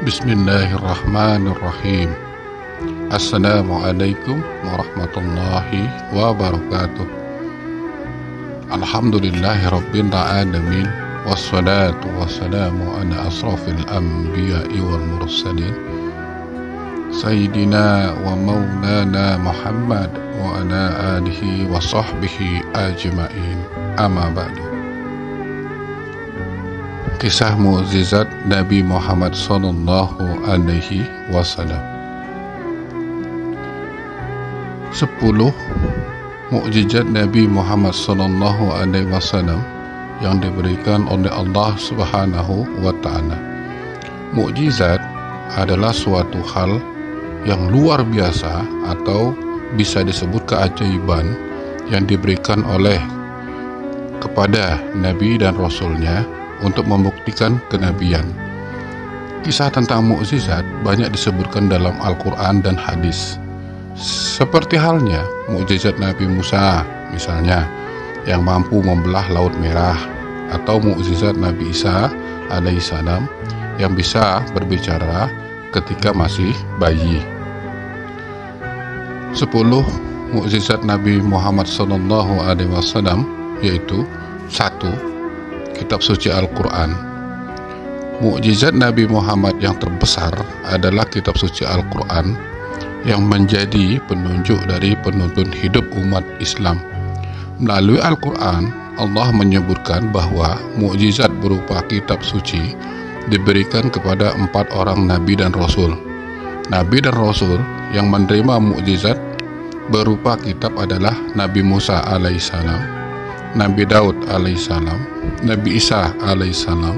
Bismillahirrahmanirrahim. Assalamualaikum warahmatullahi wabarakatuh. Alhamdulillahi rabbil alamin. Wassalatu wassalamu ala asrafil anbiya'i wal mursalin Sayyidina wa maulana Muhammad wa ala alihi wa sahbihi ajma'in. Amma ba'du. Kisah mukjizat Nabi Muhammad sallallahu alaihi wasallam. 10 mukjizat Nabi Muhammad sallallahu alaihi wasallam yang diberikan oleh Allah Subhanahu wa taala. Mukjizat adalah suatu hal yang luar biasa atau bisa disebut keajaiban yang diberikan oleh kepada Nabi dan Rasulnya untuk membuktikan kenabian. Kisah tentang mukjizat banyak disebutkan dalam Al-Quran dan hadis. Seperti halnya mukjizat Nabi Musa misalnya, yang mampu membelah Laut Merah, atau mukjizat Nabi Isa alaihissalam yang bisa berbicara ketika masih bayi. 10 mukjizat Nabi Muhammad sallallahu alaihi wasallam yaitu: 1. Kitab suci Al-Quran. Mukjizat Nabi Muhammad yang terbesar adalah kitab suci Al-Quran yang menjadi penunjuk dari penuntun hidup umat Islam. Melalui Al-Quran, Allah menyebutkan bahwa mukjizat berupa kitab suci diberikan kepada 4 orang Nabi dan Rasul. Nabi dan Rasul yang menerima mukjizat berupa kitab adalah Nabi Musa alaihissalam, Nabi Daud alaihissalam, Nabi Isa alaihissalam,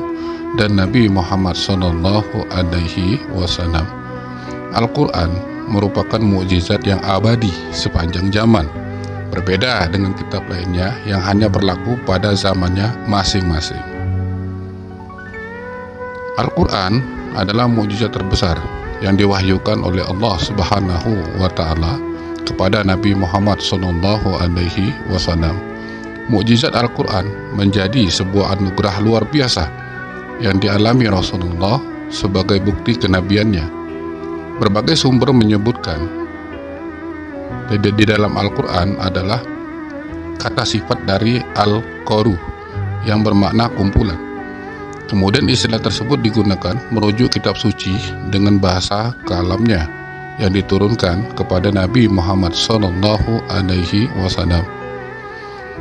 dan Nabi Muhammad sallallahu alaihi wasallam. Al-Quran merupakan mukjizat yang abadi sepanjang zaman, berbeda dengan kitab lainnya yang hanya berlaku pada zamannya masing-masing. Al-Quran adalah mukjizat terbesar yang diwahyukan oleh Allah Subhanahu wa taala kepada Nabi Muhammad sallallahu alaihi wasallam. Mukjizat Al-Quran menjadi sebuah anugerah luar biasa yang dialami Rasulullah sebagai bukti kenabiannya. Berbagai sumber menyebutkan di dalam Al-Quran adalah kata sifat dari Al-Qaru yang bermakna kumpulan. Kemudian istilah tersebut digunakan merujuk kitab suci dengan bahasa kalamnya yang diturunkan kepada Nabi Muhammad sallallahu alaihi wasallam.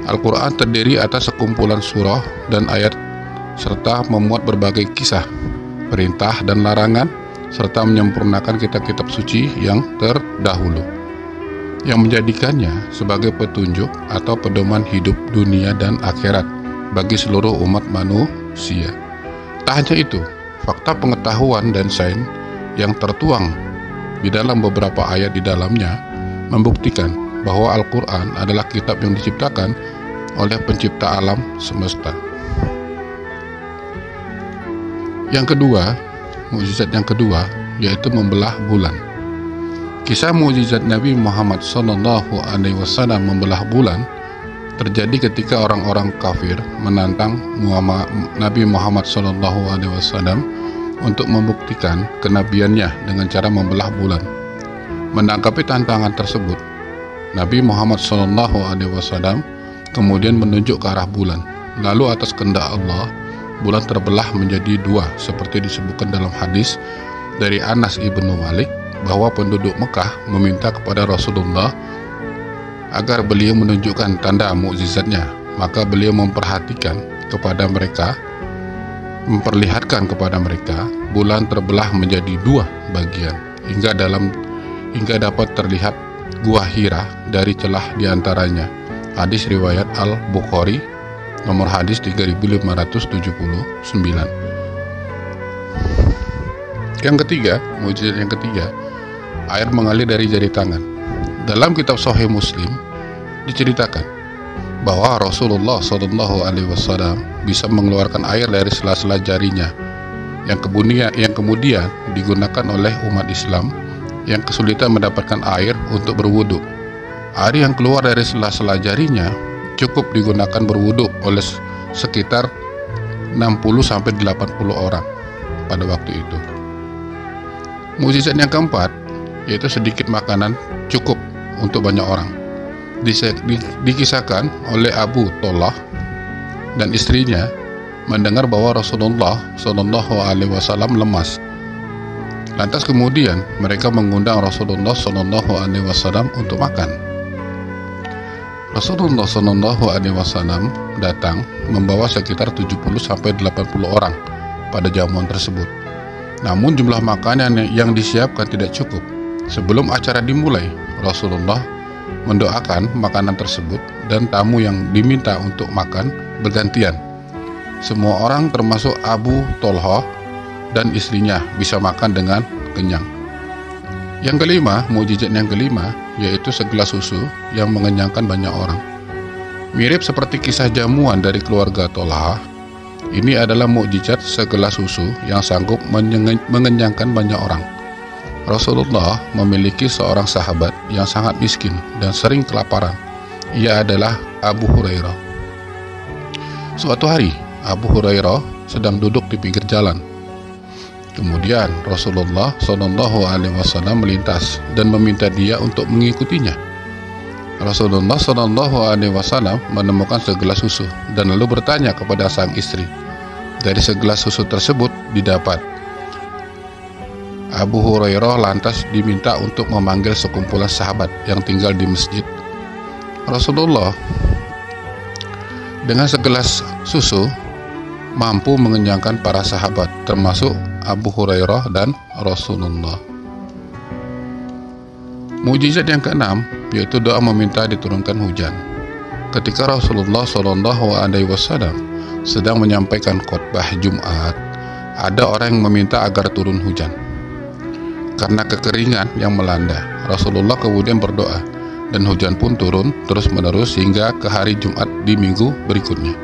Al-Quran terdiri atas sekumpulan surah dan ayat serta memuat berbagai kisah, perintah dan larangan, serta menyempurnakan kitab-kitab suci yang terdahulu, yang menjadikannya sebagai petunjuk atau pedoman hidup dunia dan akhirat bagi seluruh umat manusia. Tak hanya itu, fakta pengetahuan dan sains yang tertuang di dalam beberapa ayat di dalamnya membuktikan bahwa Al-Quran adalah kitab yang diciptakan oleh pencipta alam semesta. Yang kedua, mukjizat yang kedua yaitu membelah bulan. Kisah mukjizat Nabi Muhammad sallallahu alaihi wasallam membelah bulan terjadi ketika orang-orang kafir menantang Nabi Muhammad sallallahu alaihi wasallam untuk membuktikan kenabiannya dengan cara membelah bulan. Menanggapi tantangan tersebut, Nabi Muhammad sallallahu alaihi wasallam kemudian menunjuk ke arah bulan. Lalu atas kehendak Allah, bulan terbelah menjadi 2 seperti disebutkan dalam hadis dari Anas ibnu Malik bahwa penduduk Mekah meminta kepada Rasulullah agar beliau menunjukkan tanda mukjizatnya. Maka beliau memperlihatkan kepada mereka bulan terbelah menjadi 2 bagian hingga dapat terlihat Gua Hira dari celah diantaranya. Hadis riwayat Al-Bukhari nomor hadis 3579. Yang ketiga, mukjizat yang ketiga, air mengalir dari jari tangan. Dalam kitab Sahih Muslim diceritakan bahwa Rasulullah sallallahu alaihi wasallam bisa mengeluarkan air dari sela-sela jarinya yang kemudian digunakan oleh umat Islam yang kesulitan mendapatkan air untuk berwudu. Air yang keluar dari sela-sela jarinya cukup digunakan berwudu oleh sekitar 60-80 orang pada waktu itu. Mukjizat yang keempat yaitu sedikit makanan cukup untuk banyak orang. Dikisahkan oleh Abu Talha dan istrinya mendengar bahwa Rasulullah SAW lemas. Lantas kemudian mereka mengundang Rasulullah SAW untuk makan. Rasulullah SAW datang membawa sekitar 70-80 orang pada jamuan tersebut. Namun jumlah makanan yang disiapkan tidak cukup. Sebelum acara dimulai, Rasulullah mendoakan makanan tersebut dan tamu yang diminta untuk makan bergantian. Semua orang termasuk Abu Talha dan istrinya bisa makan dengan kenyang. Yang kelima, mukjizat yang kelima yaitu segelas susu yang mengenyangkan banyak orang. Mirip seperti kisah jamuan dari keluarga Talha, ini adalah mukjizat segelas susu yang sanggup mengenyangkan banyak orang. Rasulullah memiliki seorang sahabat yang sangat miskin dan sering kelaparan. Ia adalah Abu Hurairah. Suatu hari, Abu Hurairah sedang duduk di pinggir jalan. Kemudian Rasulullah SAW melintas dan meminta dia untuk mengikutinya. Rasulullah SAW menemukan segelas susu dan lalu bertanya kepada sang istri. Dari segelas susu tersebut didapat. Abu Hurairah lantas diminta untuk memanggil sekumpulan sahabat yang tinggal di masjid. Rasulullah dengan segelas susu mampu mengenyangkan para sahabat, termasuk Abu Hurairah dan Rasulullah. Mukjizat yang keenam yaitu doa meminta diturunkan hujan. Ketika Rasulullah SAW sedang menyampaikan khutbah Jumat, ada orang yang meminta agar turun hujan. Karena kekeringan yang melanda, Rasulullah kemudian berdoa dan hujan pun turun terus-menerus hingga ke hari Jumat di minggu berikutnya.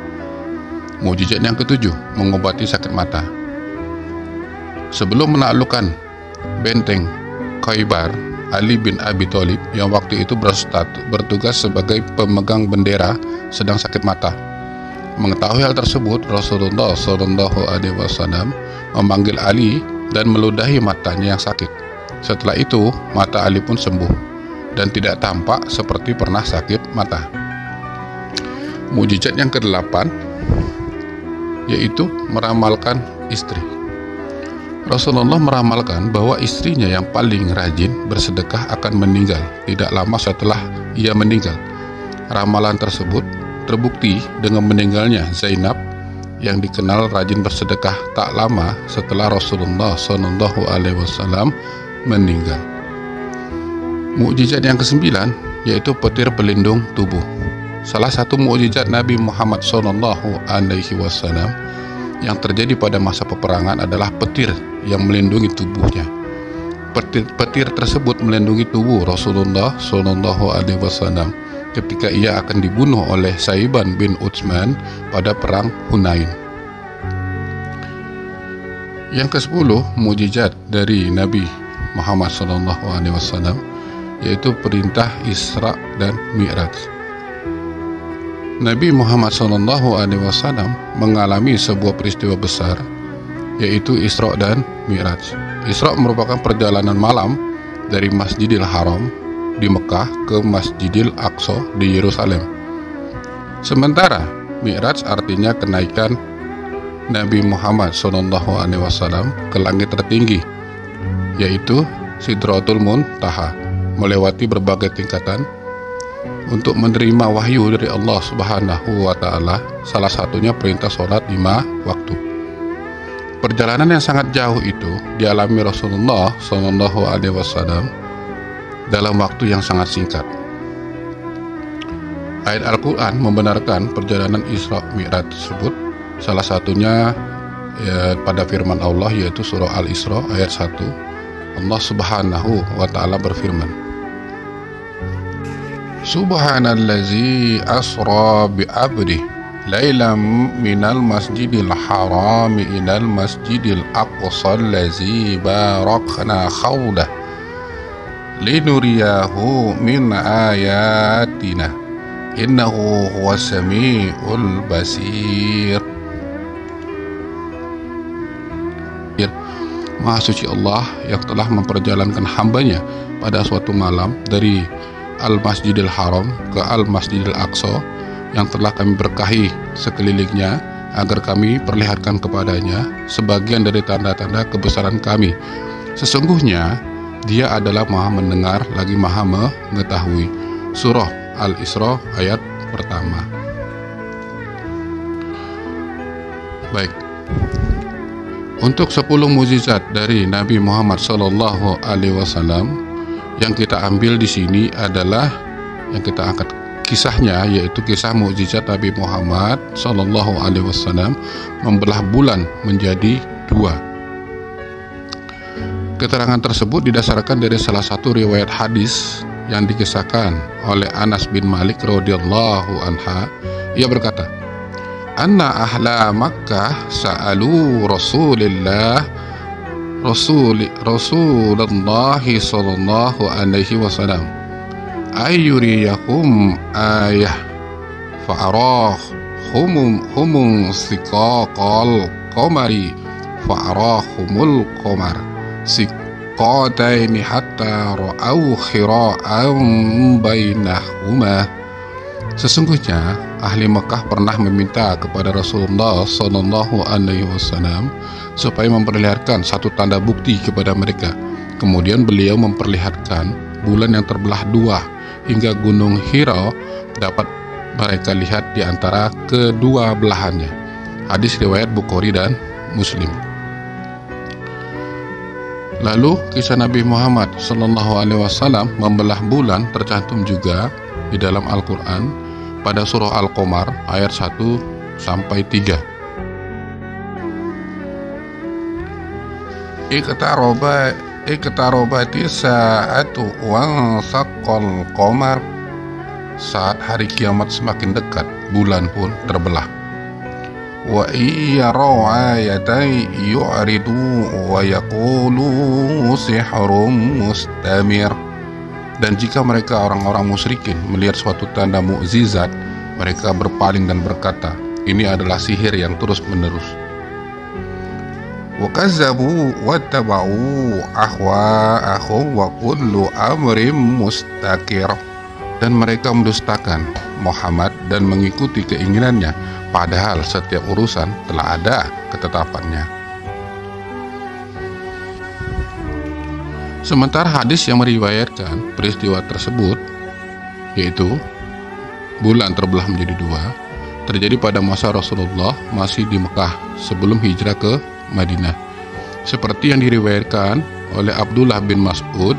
Mukjizat yang ketujuh, mengobati sakit mata. Sebelum menaklukkan benteng Khaybar, Ali bin Abi Thalib yang waktu itu bertugas sebagai pemegang bendera sedang sakit mata. Mengetahui hal tersebut, Rasulullah SAW memanggil Ali dan meludahi matanya yang sakit. Setelah itu, mata Ali pun sembuh dan tidak tampak seperti pernah sakit mata. Mukjizat yang kedelapan yaitu meramalkan istri. Rasulullah meramalkan bahwa istrinya yang paling rajin bersedekah akan meninggal tidak lama setelah ia meninggal. Ramalan tersebut terbukti dengan meninggalnya Zainab yang dikenal rajin bersedekah tak lama setelah Rasulullah SAW meninggal. Mukjizat yang kesembilan yaitu petir pelindung tubuh. Salah satu mukjizat Nabi Muhammad SAW yang terjadi pada masa peperangan adalah petir yang melindungi tubuhnya. Petir tersebut melindungi tubuh Rasulullah SAW ketika ia akan dibunuh oleh Saiban bin Utsman pada perang Hunain. Yang ke-10 mukjizat dari Nabi Muhammad SAW yaitu perintah Isra dan Mi'raj. Nabi Muhammad SAW mengalami sebuah peristiwa besar yaitu Isra dan Mi'raj. Isra merupakan perjalanan malam dari Masjidil Haram di Mekah ke Masjidil Aqsa di Yerusalem. Sementara Mi'raj artinya kenaikan Nabi Muhammad SAW ke langit tertinggi yaitu Sidratul Muntaha, melewati berbagai tingkatan untuk menerima wahyu dari Allah Subhanahu wa Ta'ala, salah satunya perintah sholat 5 waktu. Perjalanan yang sangat jauh itu dialami Rasulullah SAW dalam waktu yang sangat singkat. Ayat Al-Quran membenarkan perjalanan Isra Mi'raj tersebut, salah satunya pada firman Allah yaitu surah Al-Isra ayat 1. Allah Subhanahu wa Ta'ala berfirman, Subhanallazi asra bi'abdih laylam minal masjidil harami ilal masjidil aqsa allazi barakna khawdah linuriyahu min ayatina innahu huwas sami'ul basir. Maha suci Allah yang telah memperjalankan hambanya pada suatu malam dari Al-Masjidil Haram ke Al-Masjidil Aqsa yang telah kami berkahi sekelilingnya agar kami perlihatkan kepadanya sebagian dari tanda-tanda kebesaran kami. Sesungguhnya Dia adalah Maha mendengar lagi Maha mengetahui. Surah Al-Isra ayat pertama. Baik. Untuk 10 mukjizat dari Nabi Muhammad SAW yang kita ambil di sini adalah yang kita angkat kisahnya, yaitu kisah mukjizat Nabi Muhammad SAW membelah bulan menjadi 2. Keterangan tersebut didasarkan dari salah satu riwayat hadis yang dikisahkan oleh Anas bin Malik radhiyallahu anha. Ia berkata, anna ahla Makkah sa'alu Rasulullah sallallahu alaihi wasallam ayyuriyahum ayah fa'arahum siqaqal qamari fa'arahumul qamar siqataini hatta ra'au khira'an bainahuma. Sesungguhnya ahli Mekah pernah meminta kepada Rasulullah Sallallahu Alaihi Wasallam supaya memperlihatkan satu tanda bukti kepada mereka. Kemudian beliau memperlihatkan bulan yang terbelah 2 hingga Gunung Hira dapat mereka lihat di antara kedua belahannya. Hadis riwayat Bukhari dan Muslim. Lalu kisah Nabi Muhammad Sallallahu Alaihi Wasallam membelah bulan tercantum juga di dalam Al-Quran pada surah Al-Qamar ayat 1-3. Iqtarabati sa'atu wa saqqal qamar. Saat hari kiamat semakin dekat, bulan pun terbelah. Wa iyaraw ayatai yu'ridu wa yaqulu sihrun mustamir. Dan jika mereka orang-orang musyrikin melihat suatu tanda mukjizat, mereka berpaling dan berkata, ini adalah sihir yang terus-menerus. Wa kazzabu wattaba'u ahwa'ahum wa kullu amrin mustaqir. Dan mereka mendustakan Muhammad dan mengikuti keinginannya, padahal setiap urusan telah ada ketetapannya. Sementara hadis yang meriwayatkan peristiwa tersebut, yaitu bulan terbelah menjadi 2, terjadi pada masa Rasulullah masih di Mekah sebelum hijrah ke Madinah. Seperti yang diriwayatkan oleh Abdullah bin Mas'ud,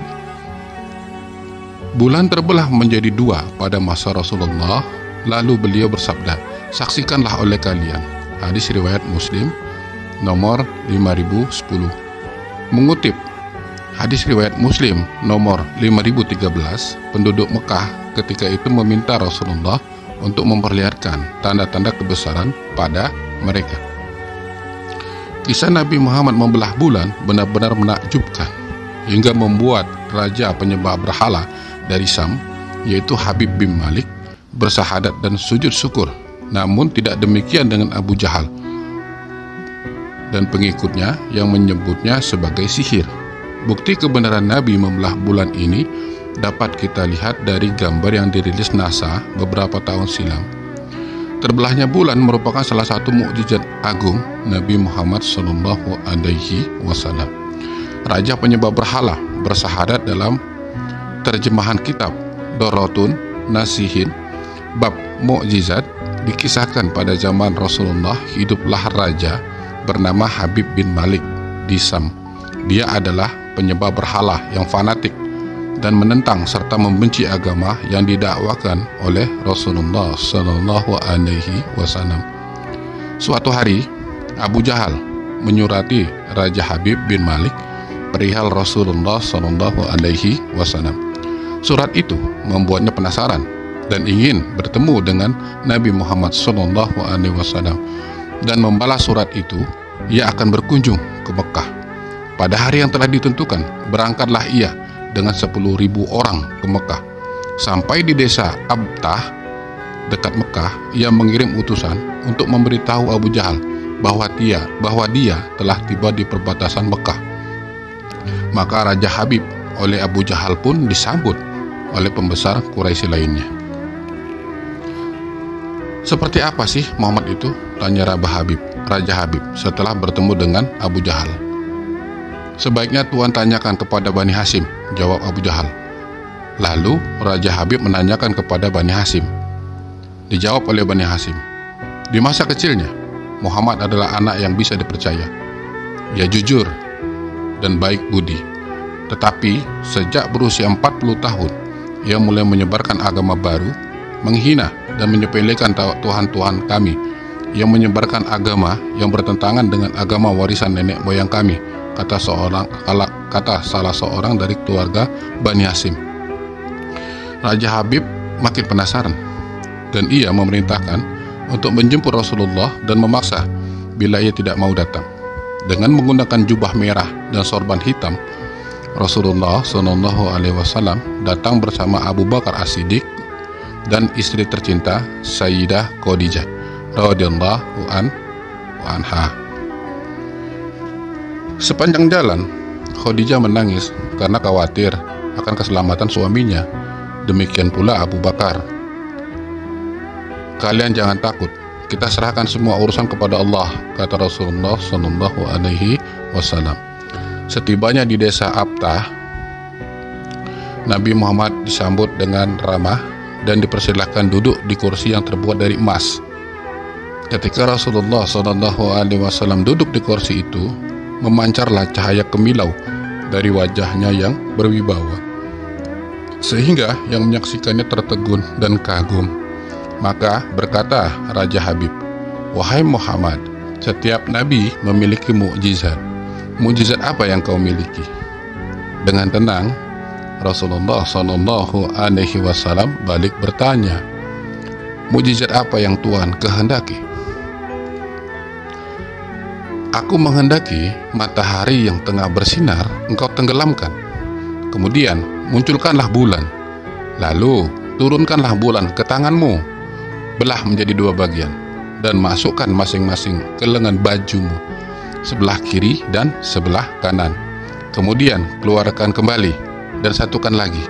bulan terbelah menjadi 2 pada masa Rasulullah, lalu beliau bersabda, saksikanlah oleh kalian. Hadis riwayat Muslim nomor 5010. Mengutip hadis riwayat Muslim nomor 5013, penduduk Mekah ketika itu meminta Rasulullah untuk memperlihatkan tanda-tanda kebesaran pada mereka. Kisah Nabi Muhammad membelah bulan benar-benar menakjubkan hingga membuat raja penyembah berhala dari Sam, yaitu Habib bin Malik, bersahadat dan sujud syukur. Namun tidak demikian dengan Abu Jahal dan pengikutnya yang menyebutnya sebagai sihir. Bukti kebenaran Nabi membelah bulan ini dapat kita lihat dari gambar yang dirilis NASA beberapa tahun silam. Terbelahnya bulan merupakan salah satu mukjizat agung Nabi Muhammad Sallallahu Alaihi Wasallam. Raja penyembah berhala bersahadat dalam terjemahan kitab Dorotun Nasihin bab mukjizat dikisahkan pada zaman Rasulullah hiduplah raja bernama Habib bin Malik di Sam. Dia adalah penyembah berhala yang fanatik dan menentang serta membenci agama yang didakwakan oleh Rasulullah Sallallahu Alaihi Wasallam. Suatu hari, Abu Jahal menyurati Raja Habib bin Malik perihal Rasulullah Sallallahu Alaihi Wasallam. Surat itu membuatnya penasaran dan ingin bertemu dengan Nabi Muhammad Sallallahu Alaihi Wasallam, dan membalas surat itu, ia akan berkunjung ke Mekah. Pada hari yang telah ditentukan, berangkatlah ia dengan 10.000 orang ke Mekah. Sampai di desa Abtah dekat Mekah, ia mengirim utusan untuk memberitahu Abu Jahal bahwa dia telah tiba di perbatasan Mekah Maka Raja Habib oleh Abu Jahal pun disambut oleh pembesar Quraisy lainnya. Seperti apa sih Muhammad itu? Tanya Raja Habib setelah bertemu dengan Abu Jahal. Sebaiknya Tuhan tanyakan kepada Bani Hashim, jawab Abu Jahal. Lalu Raja Habib menanyakan kepada Bani Hashim. Dijawab oleh Bani Hashim, di masa kecilnya Muhammad adalah anak yang bisa dipercaya. Ia jujur dan baik budi. Tetapi sejak berusia 40 tahun, ia mulai menyebarkan agama baru, menghina dan menyepelekan Tuhan-Tuhan kami, yang menyebarkan agama yang bertentangan dengan agama warisan nenek moyang kami, kata salah seorang dari keluarga Bani Hashim. Raja Habib makin penasaran, dan ia memerintahkan untuk menjemput Rasulullah dan memaksa bila ia tidak mau datang. Dengan menggunakan jubah merah dan sorban hitam, Rasulullah SAW datang bersama Abu Bakar As-Siddiq dan istri tercinta Sayyidah Khadijah radhiyallahu anha. Sepanjang jalan, Khadijah menangis karena khawatir akan keselamatan suaminya. Demikian pula Abu Bakar. Kalian jangan takut, kita serahkan semua urusan kepada Allah, kata Rasulullah SAW. Setibanya di desa Abtah, Nabi Muhammad disambut dengan ramah dan dipersilahkan duduk di kursi yang terbuat dari emas. Ketika Rasulullah SAW duduk di kursi itu, memancarlah cahaya kemilau dari wajahnya yang berwibawa, sehingga yang menyaksikannya tertegun dan kagum. Maka berkata Raja Habib, "Wahai Muhammad, setiap nabi memiliki mukjizat. Mukjizat apa yang kau miliki?" Dengan tenang, Rasulullah SAW balik bertanya, "Mukjizat apa yang Tuhan kehendaki?" "Aku menghendaki matahari yang tengah bersinar engkau tenggelamkan. Kemudian munculkanlah bulan. Lalu turunkanlah bulan ke tanganmu. Belah menjadi 2 bagian dan masukkan masing-masing ke lengan bajumu, sebelah kiri dan sebelah kanan. Kemudian keluarkan kembali dan satukan lagi.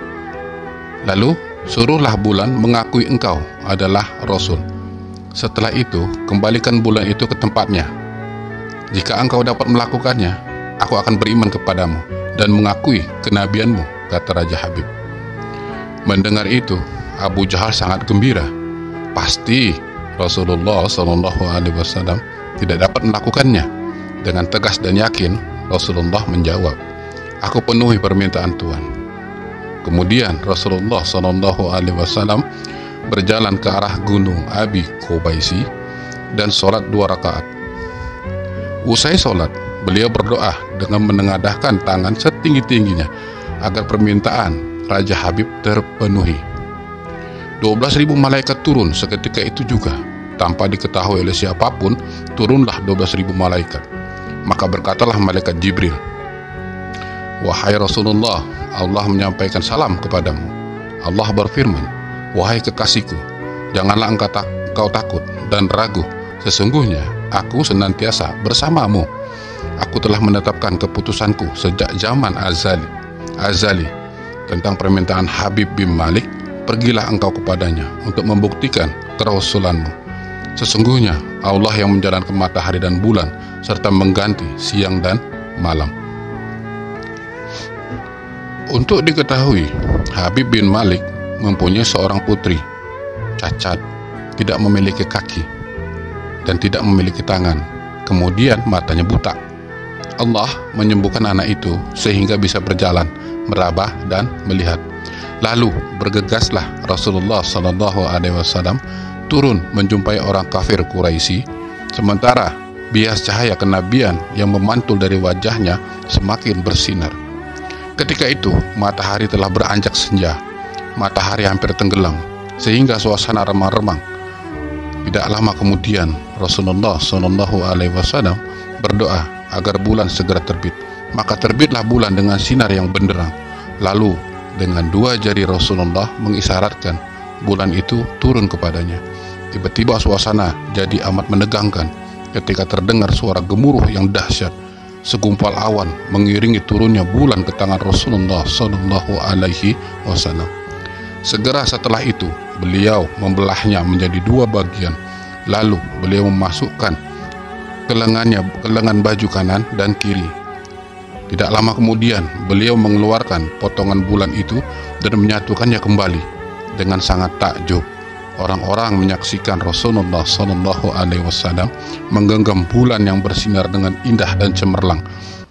Lalu suruhlah bulan mengakui engkau adalah Rasul. Setelah itu kembalikan bulan itu ke tempatnya. Jika engkau dapat melakukannya, aku akan beriman kepadamu dan mengakui kenabianmu," kata Raja Habib. Mendengar itu, Abu Jahal sangat gembira. Pasti Rasulullah SAW tidak dapat melakukannya. Dengan tegas dan yakin, Rasulullah menjawab, "Aku penuhi permintaan Tuhan." Kemudian Rasulullah SAW berjalan ke arah gunung Abi Qubaisi dan sholat 2 rakaat. Usai sholat, beliau berdoa dengan menengadahkan tangan setinggi-tingginya agar permintaan Raja Habib terpenuhi. 12.000 malaikat turun seketika itu juga. Tanpa diketahui oleh siapapun, turunlah 12.000 malaikat. Maka berkatalah malaikat Jibril, "Wahai Rasulullah, Allah menyampaikan salam kepadamu. Allah berfirman, wahai kekasihku, janganlah engkau takut dan ragu. Sesungguhnya aku senantiasa bersamamu. Aku telah menetapkan keputusanku sejak zaman azali tentang permintaan Habib bin Malik. Pergilah engkau kepadanya untuk membuktikan kerasulanmu. Sesungguhnya Allah yang menjalankan matahari dan bulan serta mengganti siang dan malam." Untuk diketahui, Habib bin Malik mempunyai seorang putri cacat, tidak memiliki kaki dan tidak memiliki tangan. Kemudian matanya buta. Allah menyembuhkan anak itu sehingga bisa berjalan, meraba dan melihat. Lalu bergegaslah Rasulullah SAW turun menjumpai orang kafir Quraisy, sementara bias cahaya kenabian yang memantul dari wajahnya semakin bersinar. Ketika itu matahari telah beranjak senja, matahari hampir tenggelam sehingga suasana remang-remang. Tidak lama kemudian Rasulullah SAW berdoa agar bulan segera terbit. Maka terbitlah bulan dengan sinar yang benderang. Lalu dengan 2 jari Rasulullah mengisyaratkan bulan itu turun kepadanya. Tiba-tiba suasana jadi amat menegangkan ketika terdengar suara gemuruh yang dahsyat. segumpal awan mengiringi turunnya bulan ke tangan Rasulullah Sallallahu Alaihi Wasallam. Segera setelah itu beliau membelahnya menjadi dua bagian. Lalu beliau memasukkan ke lengan baju kanan dan kiri. Tidak lama kemudian beliau mengeluarkan potongan bulan itu dan menyatukannya kembali. Dengan sangat takjub, orang-orang menyaksikan Rasulullah Sallallahu Alaihi Wasallam menggenggam bulan yang bersinar dengan indah dan cemerlang.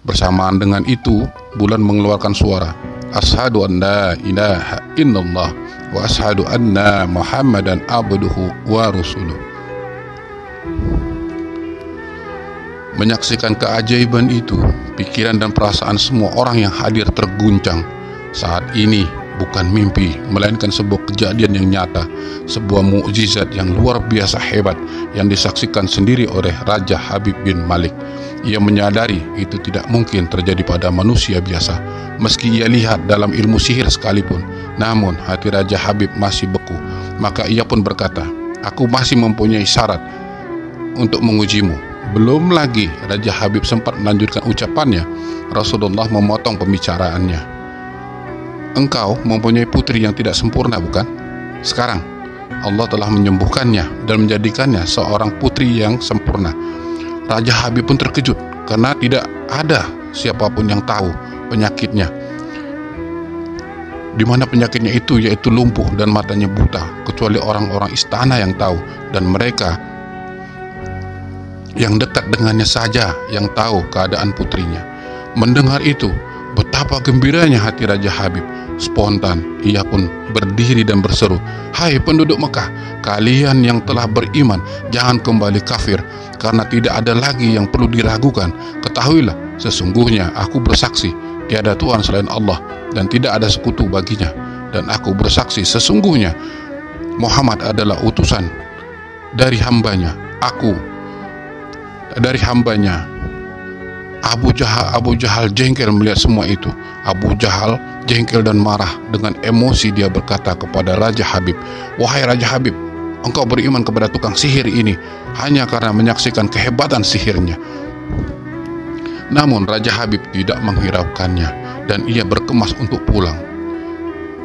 Bersamaan dengan itu, bulan mengeluarkan suara, "Asyhadu an la ilaha illallah wa asyhadu anna Muhammadan abduhu wa rasuluh." Menyaksikan keajaiban itu, pikiran dan perasaan semua orang yang hadir terguncang. Saat ini bukan mimpi, melainkan sebuah kejadian yang nyata, sebuah mukjizat yang luar biasa hebat yang disaksikan sendiri oleh Raja Habib bin Malik. Ia menyadari itu tidak mungkin terjadi pada manusia biasa, meski ia lihat dalam ilmu sihir sekalipun. Namun hati Raja Habib masih beku. Maka ia pun berkata, "Aku masih mempunyai syarat untuk mengujimu." Belum lagi Raja Habib sempat melanjutkan ucapannya, Rasulullah memotong pembicaraannya. "Engkau mempunyai putri yang tidak sempurna, bukan? Sekarang Allah telah menyembuhkannya dan menjadikannya seorang putri yang sempurna." Raja Habib pun terkejut karena tidak ada siapapun yang tahu penyakitnya. Di mana penyakitnya itu, yaitu lumpuh dan matanya buta, kecuali orang-orang istana yang tahu, dan mereka yang dekat dengannya saja yang tahu keadaan putrinya. Mendengar itu, betapa gembiranya hati Raja Habib. Spontan ia pun berdiri dan berseru, "Hai penduduk Mekah, kalian yang telah beriman, jangan kembali kafir, karena tidak ada lagi yang perlu diragukan. Ketahuilah, sesungguhnya aku bersaksi tiada Tuhan selain Allah dan tidak ada sekutu baginya, dan aku bersaksi sesungguhnya Muhammad adalah utusan dari hambanya. Abu Jahal jengkel melihat semua itu. Abu Jahal jengkel dan marah. Dengan emosi dia berkata kepada Raja Habib, "Wahai Raja Habib, engkau beriman kepada tukang sihir ini hanya karena menyaksikan kehebatan sihirnya." Namun Raja Habib tidak menghiraukannya dan ia berkemas untuk pulang.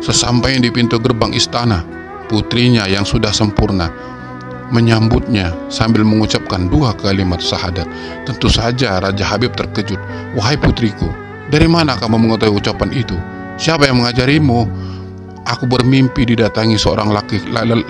Sesampainya di pintu gerbang istana, putrinya yang sudah sempurna menyambutnya sambil mengucapkan dua kalimat syahadat. Tentu saja Raja Habib terkejut. "Wahai putriku, dari mana kamu mengetahui ucapan itu? Siapa yang mengajarimu?" "Aku bermimpi didatangi seorang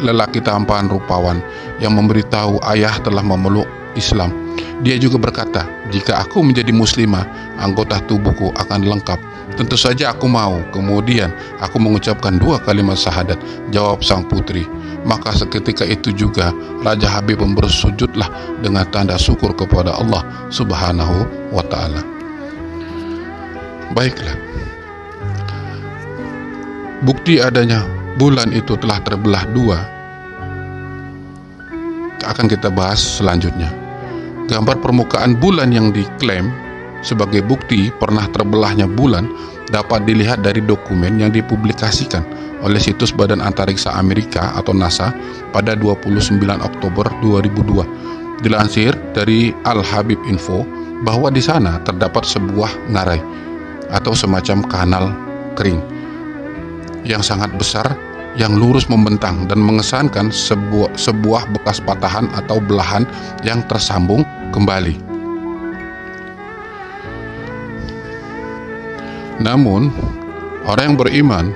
lelaki tampan rupawan yang memberitahu ayah telah memeluk Islam. Dia juga berkata, jika aku menjadi muslimah, anggota tubuhku akan lengkap. Tentu saja aku mau. Kemudian aku mengucapkan dua kalimat syahadat," jawab sang putri. Maka seketika itu juga Raja Habib bersujudlah dengan tanda syukur kepada Allah Subhanahu wa Ta'ala. Baiklah, bukti adanya bulan itu telah terbelah dua akan kita bahas selanjutnya. Gambar permukaan bulan yang diklaim sebagai bukti pernah terbelahnya bulan dapat dilihat dari dokumen yang dipublikasikan oleh situs Badan Antariksa Amerika atau NASA pada 29 Oktober 2002. Dilansir dari Al-Habib Info bahwa di sana terdapat sebuah ngarai atau semacam kanal kering yang sangat besar yang lurus membentang dan mengesankan sebuah bekas patahan atau belahan yang tersambung kembali. Namun orang yang beriman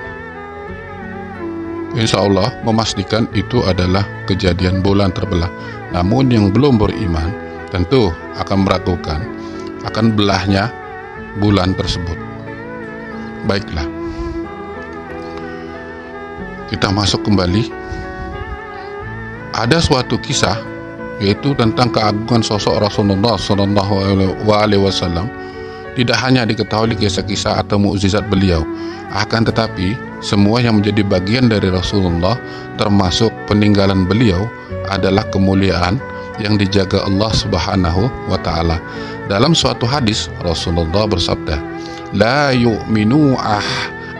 insya Allah memastikan itu adalah kejadian bulan terbelah. Namun yang belum beriman tentu akan meragukan akan belahnya bulan tersebut. Baiklah, kita masuk kembali. Ada suatu kisah yaitu tentang keagungan sosok Rasulullah Sallallahu Alaihi Wasallam. Tidak hanya diketahui kisah-kisah atau mukjizat beliau, akan tetapi semua yang menjadi bagian dari Rasulullah termasuk peninggalan beliau adalah kemuliaan yang dijaga Allah Subhanahu wa Ta'ala. Dalam suatu hadis Rasulullah bersabda, "La yu'minu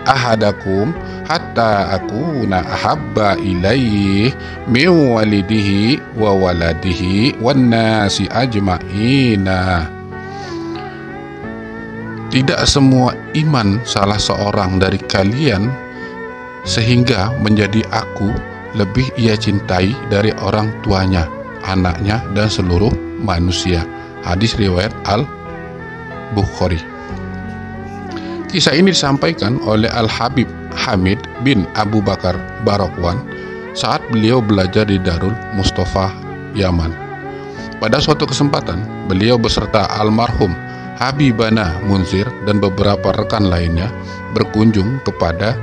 ahadakum hatta akuna ahabba ilaihi min walidihi wa waladihi wan nasi ajma'ina." Tidak semua iman salah seorang dari kalian sehingga menjadi aku lebih ia cintai dari orang tuanya, anaknya, dan seluruh manusia. Hadis riwayat Al-Bukhari. Kisah ini disampaikan oleh Al-Habib Hamid bin Abu Bakar Barakwan saat beliau belajar di Darul Mustafa, Yaman. Pada suatu kesempatan, beliau beserta almarhum Habibana Munzir dan beberapa rekan lainnya berkunjung kepada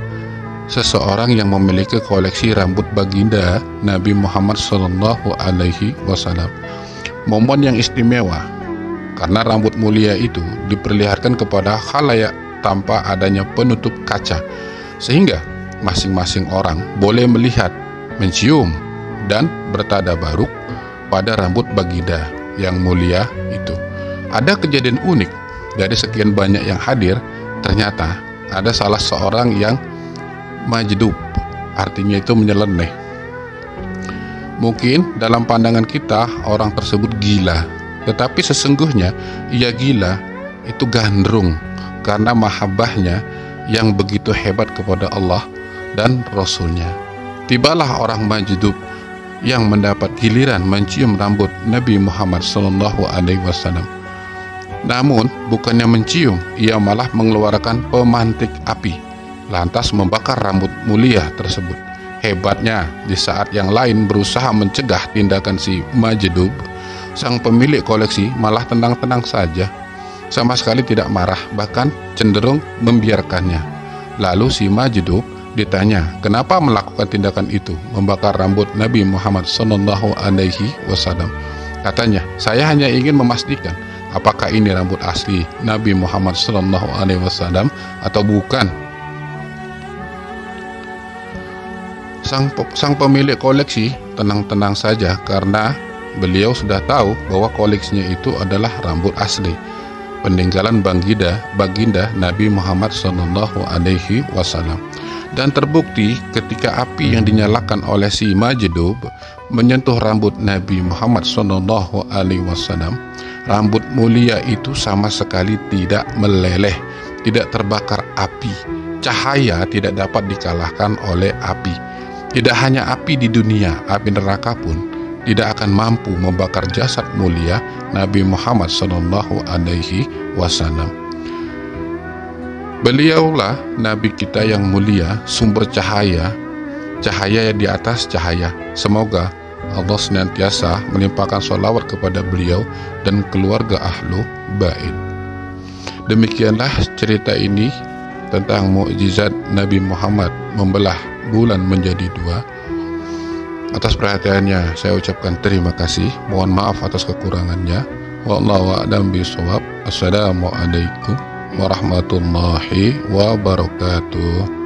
seseorang yang memiliki koleksi rambut baginda Nabi Muhammad SAW. Momen yang istimewa karena rambut mulia itu diperlihatkan kepada khalayak tanpa adanya penutup kaca, sehingga masing-masing orang boleh melihat, mencium, dan bertadabaruk pada rambut baginda yang mulia itu. Ada kejadian unik dari sekian banyak yang hadir. Ternyata ada salah seorang yang majdub, artinya itu menyeleneh. Mungkin dalam pandangan kita orang tersebut gila, tetapi sesungguhnya ia gila itu gandrung karena mahabbahnya yang begitu hebat kepada Allah dan Rasulnya. Tibalah orang majdub yang mendapat giliran mencium rambut Nabi Muhammad SAW. Namun bukannya mencium, ia malah mengeluarkan pemantik api, lantas membakar rambut mulia tersebut. Hebatnya, di saat yang lain berusaha mencegah tindakan si majdub, sang pemilik koleksi malah tenang-tenang saja, sama sekali tidak marah, bahkan cenderung membiarkannya. Lalu si majdub ditanya, kenapa melakukan tindakan itu, membakar rambut Nabi Muhammad SAW? Katanya, saya hanya ingin memastikan apakah ini rambut asli Nabi Muhammad SAW atau bukan. Sang pemilik koleksi tenang-tenang saja karena beliau sudah tahu bahwa koleksinya itu adalah rambut asli peninggalan baginda Nabi Muhammad SAW. Dan terbukti ketika api yang dinyalakan oleh si majdub menyentuh rambut Nabi Muhammad SAW, rambut mulia itu sama sekali tidak meleleh, tidak terbakar api. Cahaya tidak dapat dikalahkan oleh api. Tidak hanya api di dunia, api neraka pun tidak akan mampu membakar jasad mulia Nabi Muhammad SAW. Beliaulah Nabi kita yang mulia, sumber cahaya, cahaya yang di atas cahaya. Semoga Allah senantiasa melimpahkan sholawat kepada beliau dan keluarga ahlu bait. Demikianlah cerita ini tentang mukjizat Nabi Muhammad membelah bulan menjadi dua. Atas perhatiannya saya ucapkan terima kasih. Mohon maaf atas kekurangannya. Wallahu a'lam bishawab. Assalamualaikum warahmatullahi wabarakatuh.